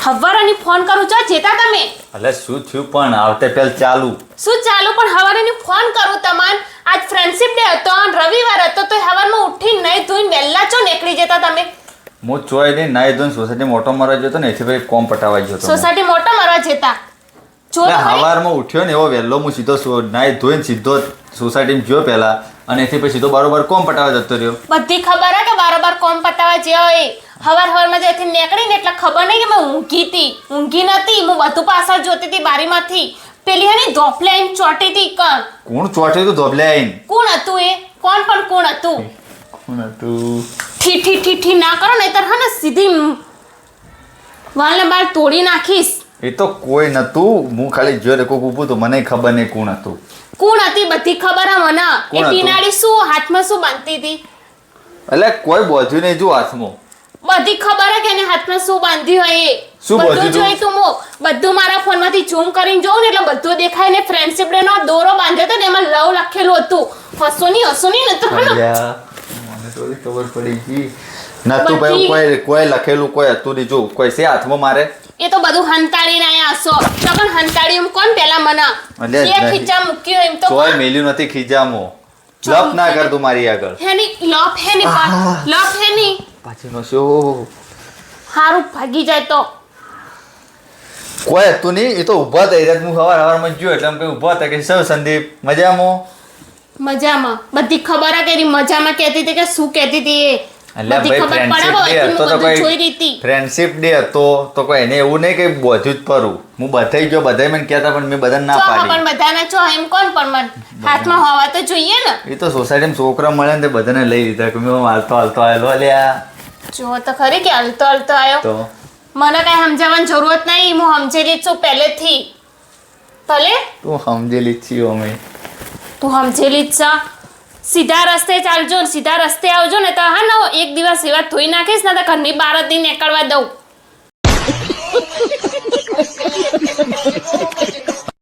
હવારાની phone કરું છો જેતા તમે એટલે શું થયું પણ આવતે પેલ ચાલુ શું ચાલુ પણ હવારાની ફોન કરું તમન આજ ફ્રેન્ડશિપ ડે હતો અને રવિવાર હતો તો હવારમાં ઉઠીને નહીં ધોઈને વહેલા ચો નીકળી જતા તમે હું ચોય નહીં નાઈ ધોઈને સોસાયટી મોટો મારવા જતો ને એથી પછી કોમ પટાવા ગયો હતો સોસાયટી મોટો મારવા જતા જો હવારમાં ઉઠ્યો ને એવો વહેલો હું સીધો નાઈ ધોઈને સીધો સોસાયટીમાં ગયો પહેલા અને એથી પછી સીધો બારોબાર કોમ પટાવા જતો રહ્યો બધી ખબર હે કે બારોબાર કોમ પટાવા જ્યો એ હવારમાં જેથી નીકળીને એટલે ખબર નહીં કે મેં ઊંઘી નથી હું બધું પાછળ જોતી હતી બારીમાંથી પેલી હે ને ધોપલે આઈને ચોટી હતી કોણ ચોટી તું ધોપલે આઈને કોણ હતું એ કોણ હતું ઠી ના કરો નહીતર હે ને સીધી વાલને બાર તોડી નાખીશ એ તો કોઈ નતું હું ખાલી જોઈ કોક ઊભું તો મને ખબર નહીં કોણ હતું કોણ હતી બધી ખબર હે મને એ ટીનાડી શું હાથમાં શું બાંધતી હતી એટલે કોઈ બોધ્યું નહીં જો હાથમાં બધી ખબર હે કે એને હાથમાં શું બાંધ્યું હોય એ શું બધું જોઈ તું બધું મારા ફોનમાંથી ઝૂમ કરીને જોઉં ને એટલે બધું દેખાય ને ફ્રેન્ડશિપ ડે નો દોરો બાંધ્યો હતો ને એમાં લવ લખેલું હતું હસો ની નતો મને તો ખબર પડી ગઈ નતું ભાઈ કોઈ લખેલું કોઈ હતું નહીં જો કોઈ છે હાથમાં મારે એ તો બધું હંતાડીને આયા હસો તો પણ હંતાડી કોણ પેલા મને એ ખીચા મૂક્યો એમ તો કોઈ મેલ્યું નથી ખીજામો લપ ના કર તું મારી આગળ હેની લપ હેની પાછળનો શું હારું ભાગી જાય તો કોઈ હતું નહીં એ તો ઊભા થઈ રહ્યા હું હવારમાં જોયો એટલે એમ કઈ ઊભા હતા કે સૌ સંદીપ મજામાં બધી ખબર હે કે મજામાં કહેતી હતી કે શું કહેતી હતી એ એટલે ભાઈ ફ્રેન્ડશિપ ડે હતો તો કોઈ એને એવું નહીં કે બધું જ પરું હું બધાઈ ગયો બધાય મને કહેતા પણ મેં બધાને ના પાડી પણ બધાને છો એમ કોણ પણ મન હાથમાં હોવા તો જોઈએ ને એ તો સોસાયટીમાં છોકરા મળે ને તે બધાને લઈ લીધા કે મેં હાલતો આવેલો અલ્યા જો તો ખરી કે હાલતો આવ્યો તો મને કઈ સમજાવવાની જરૂરત નહીં હું સમજેલી છું પહેલેથી ભલે તું સમજેલી જ છીએ અમે તું સમજેલી જ છે સીધા રસ્તે ચાલજો સીધા રસ્તે આવજો ને તો હા ને એક દિવસ એવા ધોઈ નાખીશ ને તો ઘરની બહાર જ નહીં નીકળવા દઉં